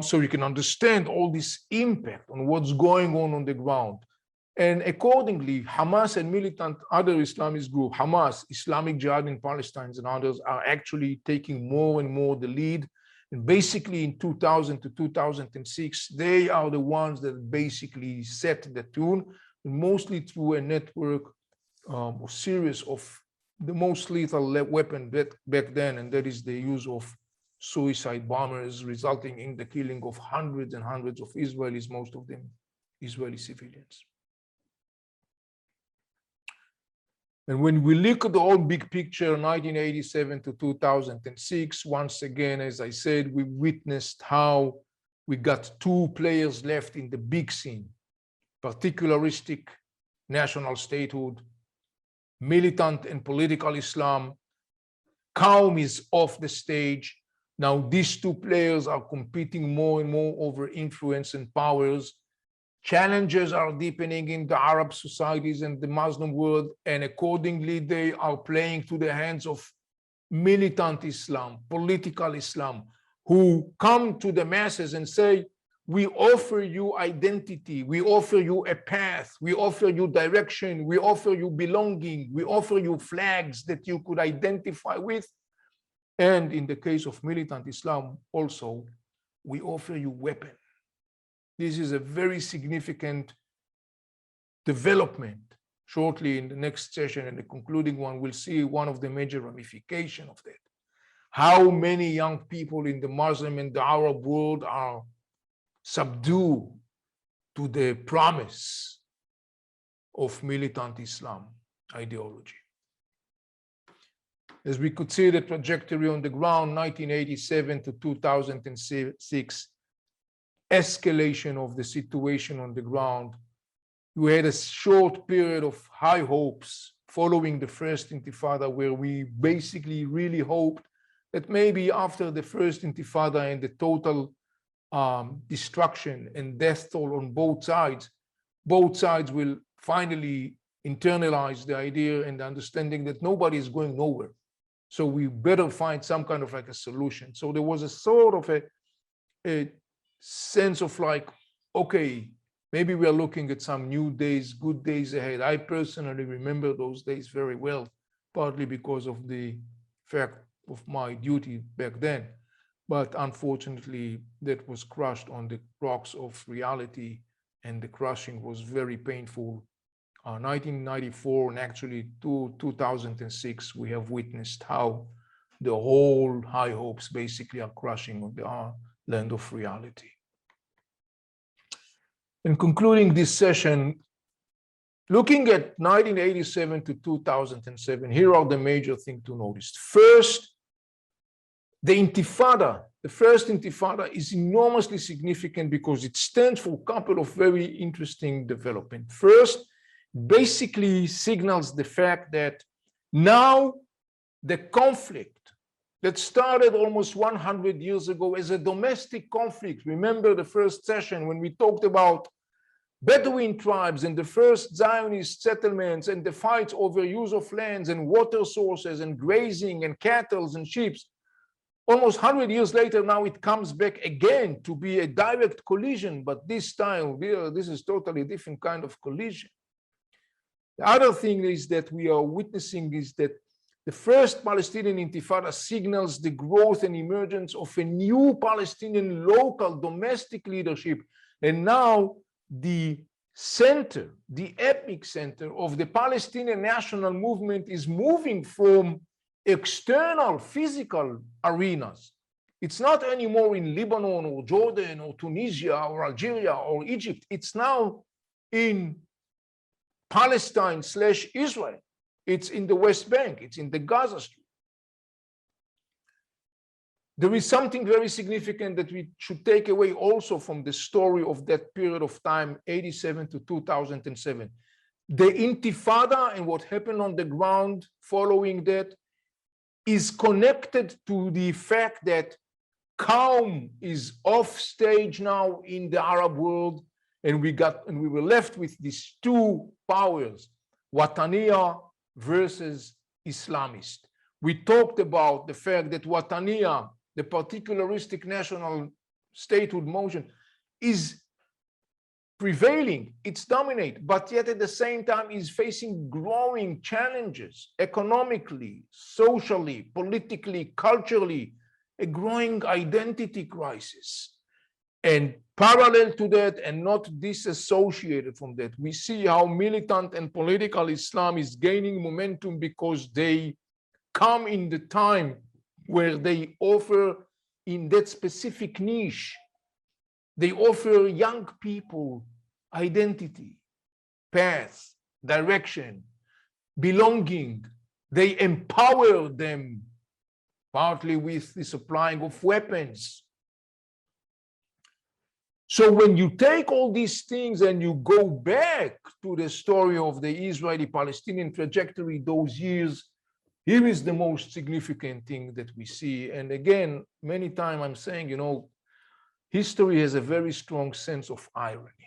So you can understand all this impact on what's going on the ground. And accordingly, Hamas and militant other Islamist groups, Hamas, Islamic Jihad in Palestine, and others are actually taking more and more the lead. And basically in 2000 to 2006, they are the ones that basically set the tune, mostly through a network or series of the most lethal weapon back then, and that is the use of suicide bombers, resulting in the killing of hundreds and hundreds of Israelis, most of them Israeli civilians. And when we look at the whole big picture, 1987 to 2006, once again, as I said, we witnessed how we got two players left in the big scene: particularistic national statehood, militant and political Islam. Qawm is off the stage. Now these two players are competing more and more over influence and powers. Challenges are deepening in the Arab societies and the Muslim world, and accordingly, they are playing to the hands of militant Islam, political Islam, who come to the masses and say, we offer you identity, we offer you a path, we offer you direction, we offer you belonging, we offer you flags that you could identify with. And in the case of militant Islam also, we offer you weapons. This is a very significant development. Shortly in the next session and the concluding one, we'll see one of the major ramifications of that. How many young people in the Muslim and the Arab world are subdued to the promise of militant Islam ideology. As we could see the trajectory on the ground, 1987 to 2006, escalation of the situation on the ground. We had a short period of high hopes following the first Intifada, where we basically really hoped that maybe after the first Intifada and the total destruction and death toll on both sides will finally internalize the idea and the understanding that nobody is going nowhere. So we better find some kind of like a solution. So there was a sort of a sense of like, okay, maybe we are looking at some new days, good days ahead. I personally remember those days very well, partly because of the fact of my duty back then. But unfortunately, that was crushed on the rocks of reality, and the crushing was very painful. 1994 and actually 2006, we have witnessed how the whole high hopes basically are crushing on the land of reality. In concluding this session, looking at 1987 to 2007, here are the major things to notice. First, the Intifada, the first Intifada, is enormously significant because it stands for a couple of very interesting developments. First, basically signals the fact that now the conflict that started almost 100 years ago as a domestic conflict. Remember the first session when we talked about Bedouin tribes and the first Zionist settlements and the fights over use of lands and water sources and grazing and cattle and sheep. Almost 100 years later, now it comes back again to be a direct collision, but this time, this is totally different kind of collision. The other thing is that we are witnessing is that the first Palestinian Intifada signals the growth and emergence of a new Palestinian local domestic leadership. And now the center, the epic center of the Palestinian national movement is moving from external physical arenas. It's not anymore in Lebanon or Jordan or Tunisia or Algeria or Egypt. It's now in Palestine/Israel. It's in the West Bank. It's in the Gaza Strip. There is something very significant that we should take away also from the story of that period of time, 87 to 2007. The Intifada and what happened on the ground following that is connected to the fact that calm is off stage now in the Arab world, and we were left with these two powers, Wataniya versus Islamist. We talked about the fact that Wataniya, the particularistic national statehood motion, is prevailing, it's dominate, but yet at the same time is facing growing challenges economically, socially, politically, culturally, a growing identity crisis. And parallel to that, and not disassociated from that, we see how militant and political Islam is gaining momentum because they come in the time where they offer in that specific niche, they offer young people identity, path, direction, belonging. They empower them partly with the supplying of weapons. So when you take all these things and you go back to the story of the Israeli-Palestinian trajectory, those years, here is the most significant thing that we see. And again, many times I'm saying, history has a very strong sense of irony.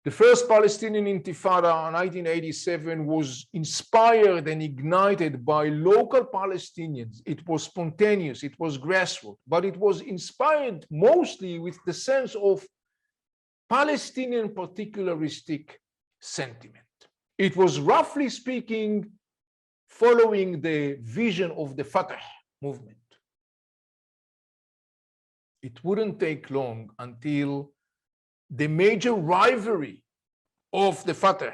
The first Palestinian Intifada in 1987 was inspired and ignited by local Palestinians. It was spontaneous, it was grassroots, but it was inspired mostly with the sense of Palestinian particularistic sentiment. It was, roughly speaking, following the vision of the Fatah movement. It wouldn't take long until the major rivalry of the Fatah,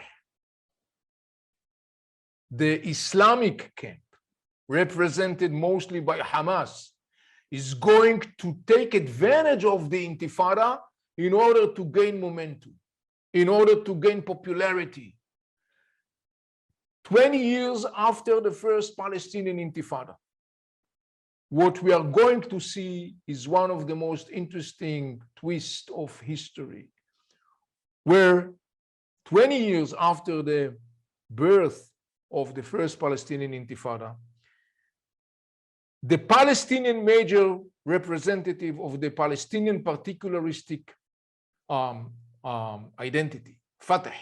the Islamic camp, represented mostly by Hamas, is going to take advantage of the Intifada in order to gain momentum, in order to gain popularity. 20 years after the first Palestinian Intifada, what we are going to see is one of the most interesting twists of history, where 20 years after the birth of the first Palestinian Intifada, the Palestinian major representative of the Palestinian particularistic identity, Fatah,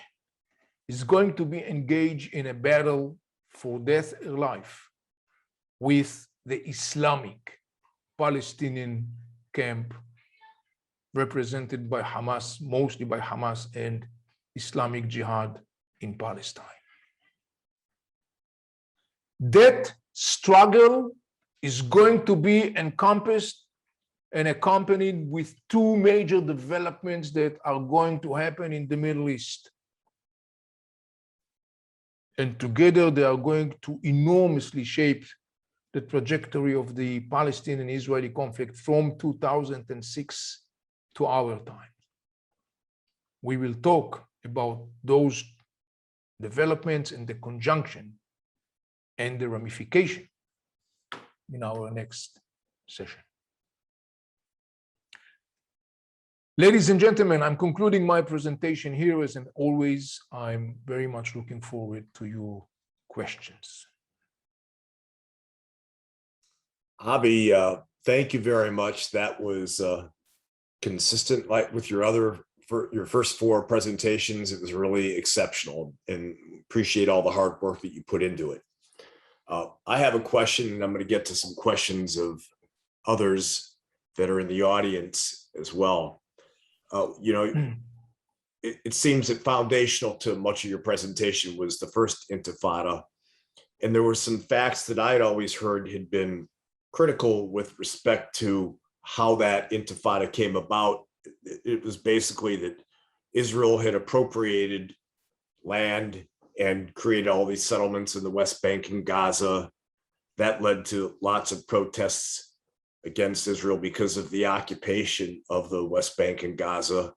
is going to be engaged in a battle for death or life with the Islamic Palestinian camp represented by Hamas, mostly by Hamas and Islamic Jihad in Palestine. That struggle is going to be encompassed and accompanied with two major developments that are going to happen in the Middle East. And together they are going to enormously shape the trajectory of the Palestinian-Israeli conflict from 2006 to our time. We will talk about those developments and the conjunction and the ramification in our next session. Ladies and gentlemen, I'm concluding my presentation here. As always, I'm very much looking forward to your questions. Avi, thank you very much. That was consistent, like with your first four presentations. It was really exceptional, and appreciate all the hard work that you put into it. I have a question, and I'm going to get to some questions of others that are in the audience as well. It seems that foundational to much of your presentation was the first Intifada, and there were some facts that I had always heard had been critical with respect to how that Intifada came about. It was basically that Israel had appropriated land and created all these settlements in the West Bank and Gaza. That led to lots of protests against Israel because of the occupation of the West Bank and Gaza.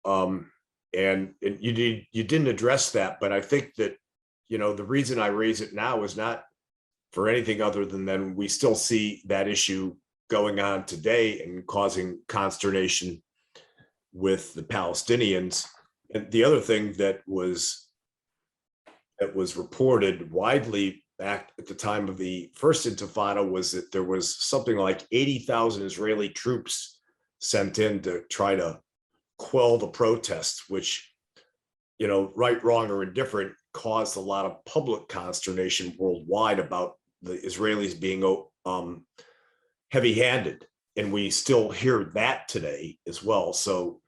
And you didn't address that, but I think that, the reason I raise it now is not for anything other than we still see that issue going on today and causing consternation with the Palestinians. And the other thing that was reported widely back at the time of the first Intifada was that there was something like 80,000 Israeli troops sent in to try to quell the protests, which, right, wrong, or indifferent, caused a lot of public consternation worldwide about the Israelis being heavy-handed. And we still hear that today as well. So,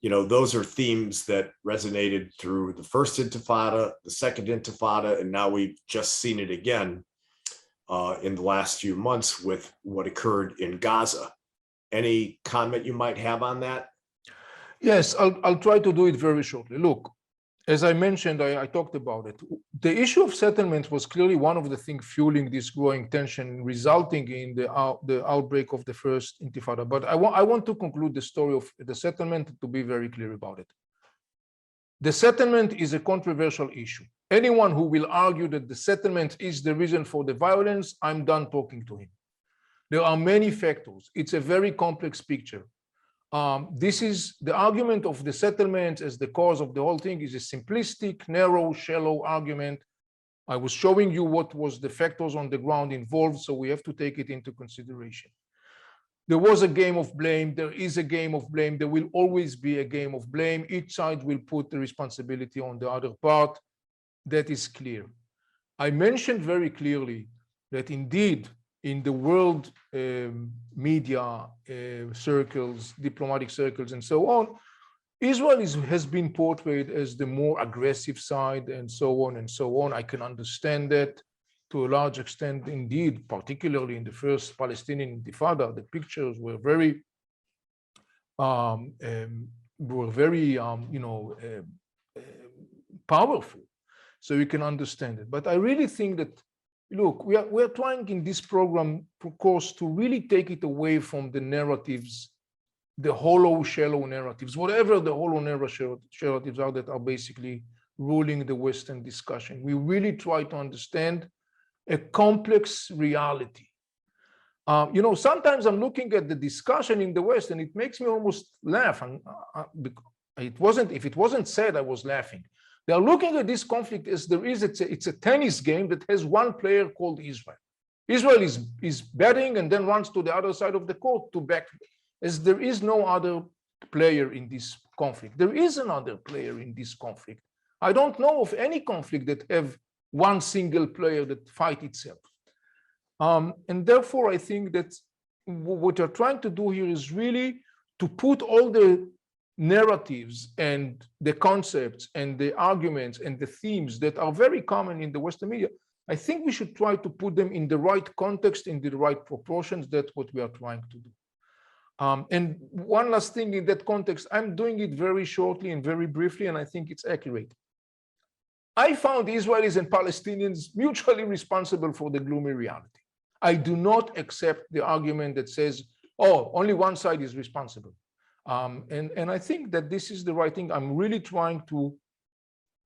those are themes that resonated through the first Intifada, the second Intifada, and now we've just seen it again in the last few months with what occurred in Gaza. Any comment you might have on that? Yes, I'll try to do it very shortly. Look, as I mentioned, I talked about it. The issue of settlements was clearly one of the things fueling this growing tension, resulting in the outbreak of the first Intifada. But I want to conclude the story of the settlement to be very clear about it. The settlement is a controversial issue. Anyone who will argue that the settlement is the reason for the violence, I'm done talking to him. There are many factors. It's a very complex picture. This is the argument of the settlement as the cause of the whole thing is a simplistic, narrow, shallow argument. I was showing you what was the factors on the ground involved, so we have to take it into consideration. There was a game of blame. There is a game of blame. There will always be a game of blame. Each side will put the responsibility on the other part. That is clear. I mentioned very clearly that indeed, in the world media circles, diplomatic circles, and so on, Israel has been portrayed as the more aggressive side, and so on and so on. I can understand that to a large extent, indeed, particularly in the first Palestinian Intifada, the pictures were very, powerful. So you can understand it. But I really think that, look, we are trying in this program, of course, to really take it away from the narratives the hollow, shallow narratives, whatever the hollow narratives are that are basically ruling the Western discussion. We really try to understand a complex reality. Sometimes I'm looking at the discussion in the West and it makes me almost laugh. And if it wasn't said, I was laughing. They are looking at this conflict as it's a tennis game that has one player called Israel. Israel is batting and then runs to the other side of the court to back, as there is no other player in this conflict. There is another player in this conflict. I don't know of any conflict that have one single player that fight itself. And therefore, I think that what you're trying to do here is really to put all the narratives and the concepts and the arguments and the themes that are very common in the Western media. I think we should try to put them in the right context, in the right proportions. That's what we are trying to do. And one last thing in that context, I'm doing it very shortly and very briefly, and I think it's accurate. I found Israelis and Palestinians mutually responsible for the gloomy reality. I do not accept the argument that says, oh, only one side is responsible. And I think that this is the right thing. I'm really trying to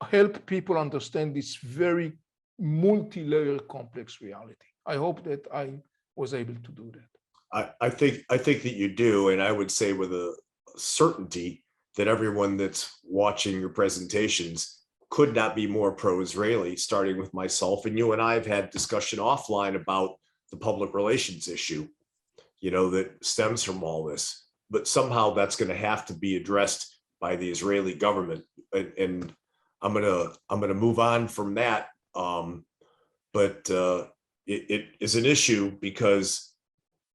help people understand this very multi-layer complex reality. I hope that I was able to do that. I think that you do, and I would say with a certainty that everyone that's watching your presentations could not be more pro-Israeli, starting with myself. And you and I have had discussion offline about the public relations issue, that stems from all this. But somehow that's going to have to be addressed by the Israeli government. And I'm gonna move on from that. But it is an issue because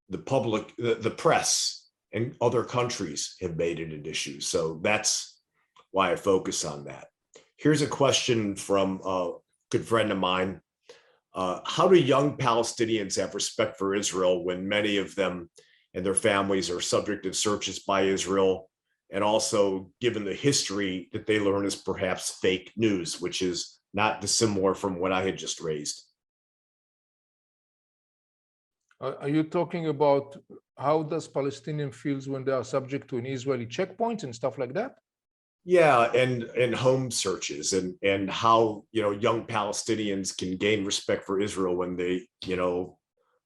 the public, the press and other countries have made it an issue. So that's why I focus on that. Here's a question from a good friend of mine. How do young Palestinians have respect for Israel when many of them and their families are subject to searches by Israel, and also given the history that they learn is perhaps fake news, which is not dissimilar from what I had just raised? Are you talking about how does Palestinian feels when they are subject to an Israeli checkpoint and stuff like that? Yeah, and home searches and how young Palestinians can gain respect for Israel when they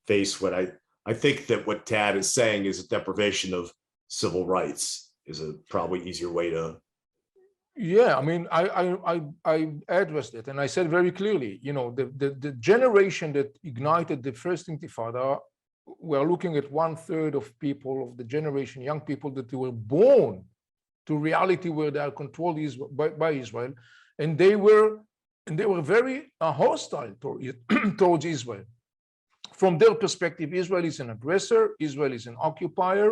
face what I think that what Tad is saying is a deprivation of civil rights is a probably easier way to. Yeah, I mean, I addressed it and I said very clearly, the generation that ignited the first Intifada, we're looking at 1/3 of people of the generation, young people that were born to reality where they are controlled by Israel, and they were very hostile towards Israel. From their perspective, Israel is an aggressor, Israel is an occupier,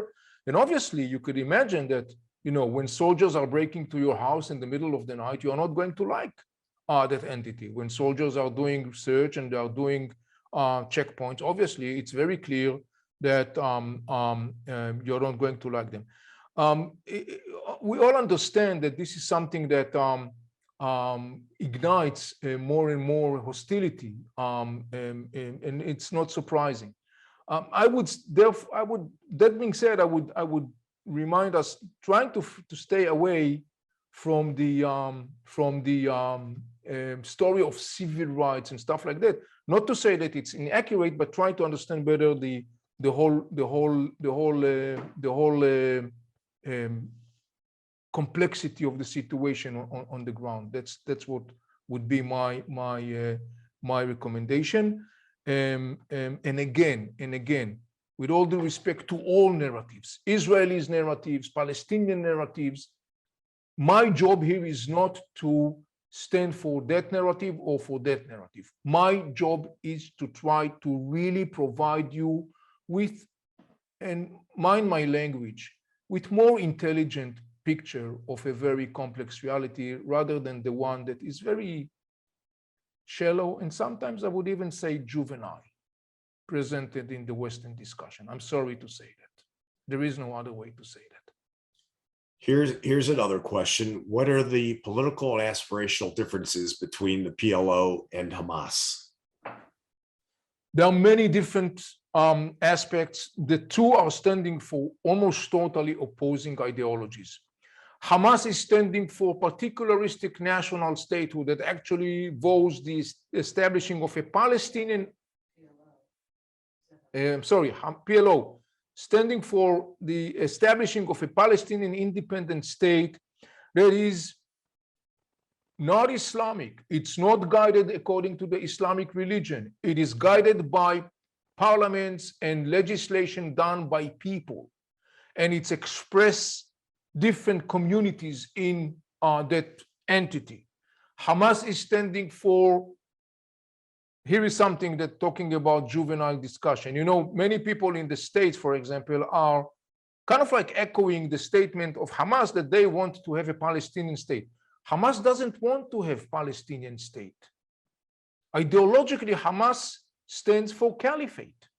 and obviously you could imagine that when soldiers are breaking to your house in the middle of the night, you are not going to like that entity. When soldiers are doing research and they are doing checkpoints, obviously it's very clear that you're not going to like them. We all understand that this is something that ignites more and more hostility, and it's not surprising. That being said, I would remind us trying to stay away from the story of civil rights and stuff like that. Not to say that it's inaccurate, but trying to understand better the whole complexity of the situation on the ground. That's what would be my recommendation. And again, with all due respect to all narratives, Israelis narratives, Palestinian narratives, my job here is not to stand for that narrative or for that narrative. My job is to try to really provide you with, and mind my language, with more intelligent picture of a very complex reality rather than the one that is very shallow and sometimes I would even say juvenile presented in the Western discussion. I'm sorry to say that. There is no other way to say that. Here's another question. What are the political and aspirational differences between the PLO and Hamas? There are many different aspects, the two are standing for almost totally opposing ideologies. Hamas is standing for particularistic national statehood that actually vows the establishing of a Palestinian, PLO, standing for the establishing of a Palestinian independent state that is not Islamic. It's not guided according to the Islamic religion. It is guided by parliaments and legislation done by people. And it's expressed different communities in that entity. Hamas is standing for, here is something that talking about juvenile discussion. You know, many people in the States, for example, are kind of like echoing the statement of Hamas that they want to have a Palestinian state. Hamas doesn't want to have Palestinian state. Ideologically, Hamas stands for caliphate.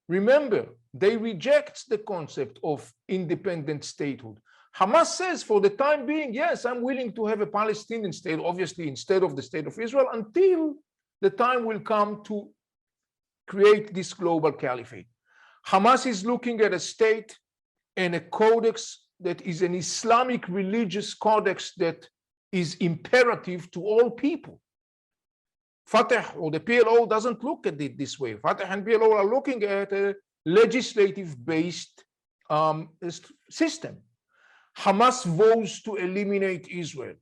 Remember, they reject the concept of independent statehood. Hamas says for the time being, yes, I'm willing to have a Palestinian state, obviously instead of the state of Israel, until the time will come to create this global caliphate. Hamas is looking at a state and a codex that is an Islamic religious codex that is imperative to all people. Fatah or the PLO doesn't look at it this way. Fatah and PLO are looking at a legislative-based system. Hamas vows to eliminate Israel.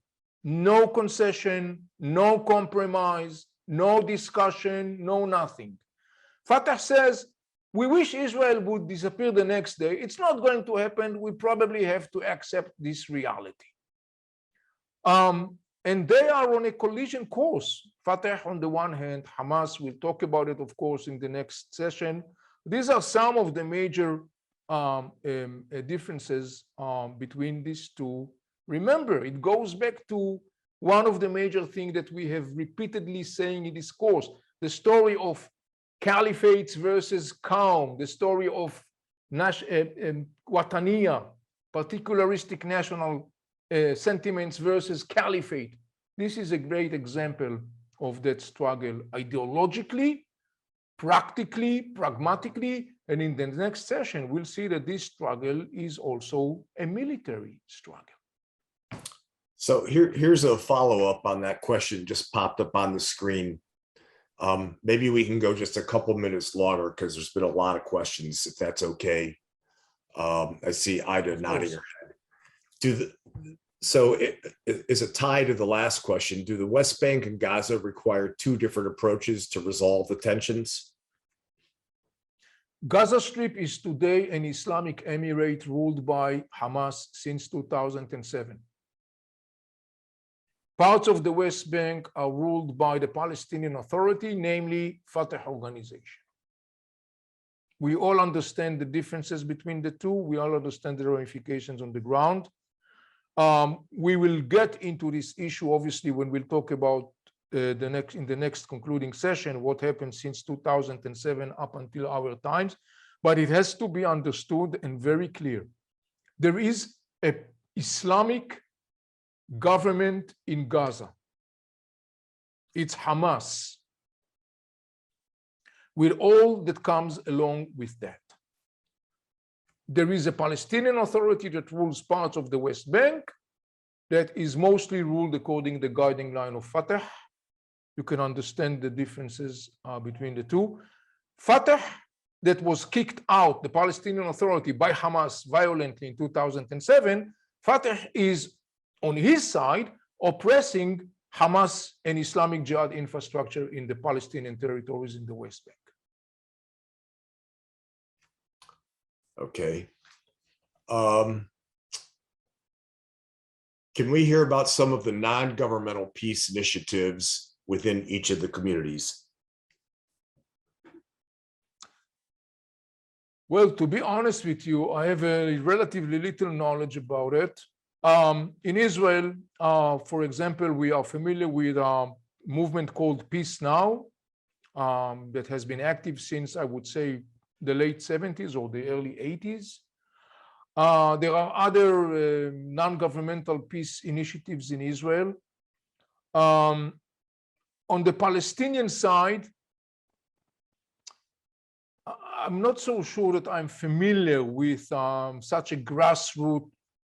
No concession, no compromise, no discussion, no nothing. Fatah says, we wish Israel would disappear the next day. It's not going to happen. We probably have to accept this reality. And they are on a collision course. Fatah on the one hand, Hamas, we'll talk about it, of course, in the next session. These are some of the major differences between these two. Remember, it goes back to one of the major things that we have repeatedly saying in this course, the story of caliphates versus Qaum, the story of Wataniya, particularistic national sentiments versus caliphate. This is a great example of that struggle ideologically, practically, pragmatically, and in the next session, we'll see that this struggle is also a military struggle. So here's a follow-up on that question just popped up on the screen. Maybe we can go just a couple minutes longer because there's been a lot of questions, if that's okay. I see Ida nodding her head. Is a tie to the last question. Do the West Bank and Gaza require two different approaches to resolve the tensions? Gaza Strip is today an Islamic emirate ruled by Hamas since 2007. Parts of the West Bank are ruled by the Palestinian Authority, namely Fatah organization. We all understand the differences between the two. We all understand the ramifications on the ground. We will get into this issue, obviously, when we'll talk about in the next concluding session, what happened since 2007 up until our times. But it has to be understood and very clear. There is an Islamic government in Gaza. It's Hamas, with all that comes along with that. There is a Palestinian Authority that rules parts of the West Bank that is mostly ruled according to the guiding line of Fatah. You can understand the differences between the two. Fatah, that was kicked out, the Palestinian Authority, by Hamas violently in 2007, Fatah is on his side oppressing Hamas and Islamic Jihad infrastructure in the Palestinian territories in the West Bank. Okay. Can we hear about some of the non-governmental peace initiatives within each of the communities? Well, to be honest with you, I have a relatively little knowledge about it. In Israel, for example, we are familiar with a movement called Peace Now that has been active since, I would say, the late 70s or the early 80s. There are other non-governmental peace initiatives in Israel. On the Palestinian side, I'm not so sure that I'm familiar with such a grassroots,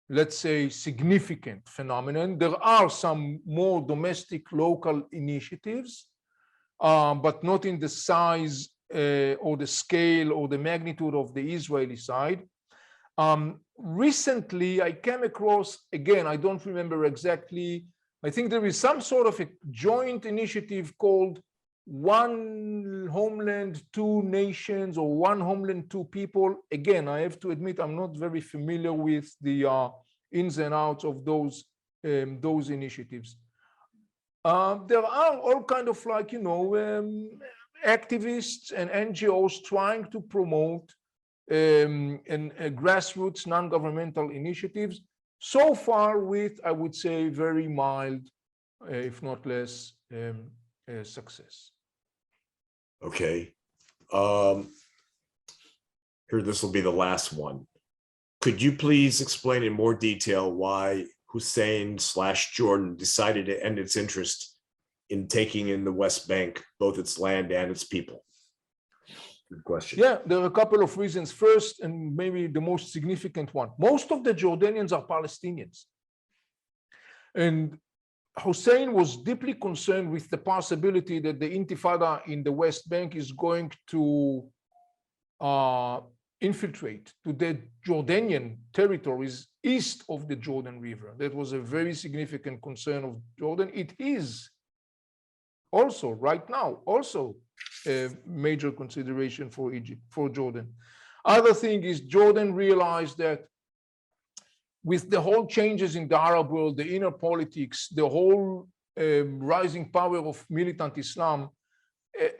let's say, significant phenomenon. There are some more domestic local initiatives, but not in the size or the scale or the magnitude of the Israeli side. Recently, I came across, again, I don't remember exactly, I think there is some sort of a joint initiative called One Homeland, Two Nations, or One Homeland, Two People. Again, I have to admit, I'm not very familiar with the ins and outs of those initiatives. There are all kind of activists and NGOs trying to promote grassroots non-governmental initiatives, so far with, I would say, very mild, if not less, success. Okay. Here, this will be the last one. Could you please explain in more detail why Hussein/Jordan decided to end its interest in taking in the West Bank, both its land and its people? Good question. Yeah, there are a couple of reasons. First, and maybe the most significant one, most of the Jordanians are Palestinians. And Hussein was deeply concerned with the possibility that the Intifada in the West Bank is going to infiltrate to the Jordanian territories east of the Jordan River. That was a very significant concern of Jordan. It is also right now also a major consideration for Egypt, for Jordan. Other thing is Jordan realized that with the whole changes in the Arab world, the inner politics, the whole rising power of militant Islam,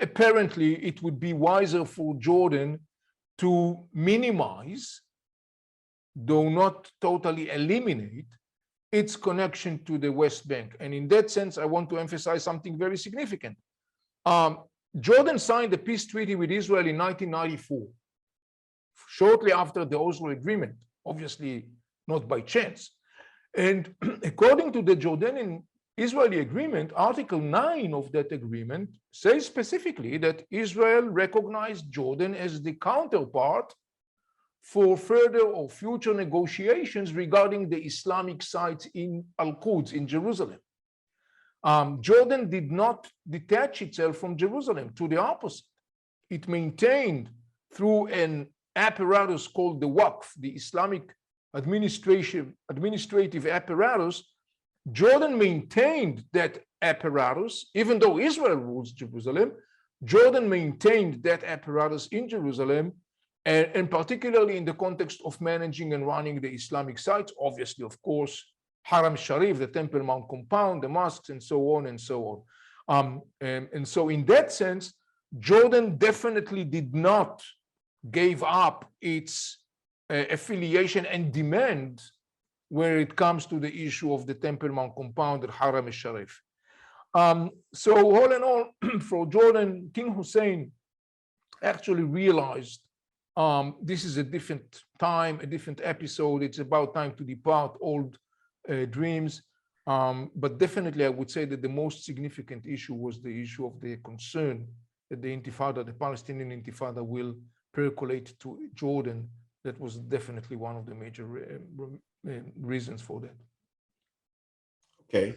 apparently it would be wiser for Jordan to minimize, though not totally eliminate, its connection to the West Bank. And in that sense, I want to emphasize something very significant. Jordan signed a peace treaty with Israel in 1994, shortly after the Oslo Agreement, obviously not by chance. And according to the Jordanian-Israeli agreement, Article 9 of that agreement says specifically that Israel recognized Jordan as the counterpart for further or future negotiations regarding the Islamic sites in Al-Quds, in Jerusalem. Jordan did not detach itself from Jerusalem, to the opposite. It maintained through an apparatus called the Waqf, the Islamic administrative apparatus. Jordan maintained that apparatus, even though Israel rules Jerusalem. Jordan maintained that apparatus in Jerusalem, and particularly in the context of managing and running the Islamic sites, obviously, of course, Haram Sharif, the Temple Mount compound, the mosques, and so on and so on. And so in that sense, Jordan definitely did not give up its affiliation and demand where it comes to the issue of the Temple Mount compound at Haram Sharif. So all in all, for Jordan, King Hussein actually realized this is a different time, a different episode. It's about time to depart old dreams. But definitely, I would say that the most significant issue was the issue of the concern that the Intifada, the Palestinian Intifada, will percolate to Jordan. That was definitely one of the major reasons for that. Okay.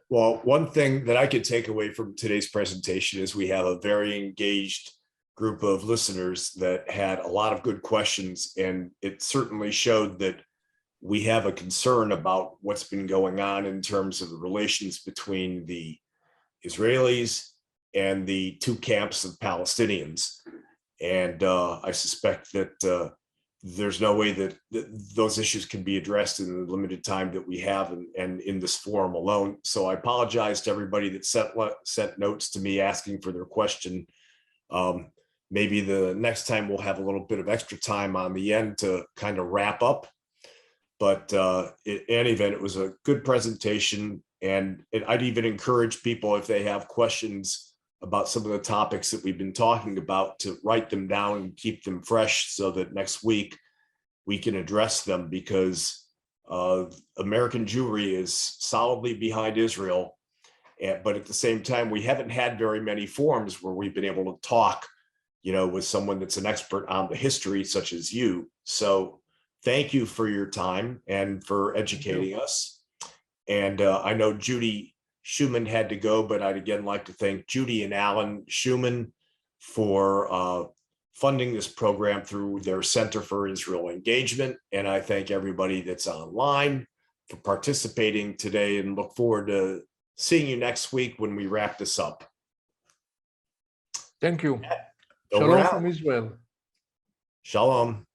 Well, one thing that I could take away from today's presentation is we have a very engaged group of listeners that had a lot of good questions, and it certainly showed that we have a concern about what's been going on in terms of the relations between the Israelis and the two camps of Palestinians. And I suspect that there's no way that those issues can be addressed in the limited time that we have and in this forum alone. So I apologize to everybody that sent notes to me asking for their question. Maybe the next time we'll have a little bit of extra time on the end to kind of wrap up. But in any event, it was a good presentation. And I'd even encourage people, if they have questions about some of the topics that we've been talking about, to write them down and keep them fresh so that next week we can address them, because American Jewry is solidly behind Israel. But at the same time, we haven't had very many forums where we've been able to talk with someone that's an expert on the history such as you. So thank you for your time and for educating us. And I know Judy Schumann had to go, but I'd again like to thank Judy and Alan Schumann for funding this program through their Center for Israel Engagement. And I thank everybody that's online for participating today and look forward to seeing you next week when we wrap this up. Thank you. Over Shalom out. from Israel. Shalom.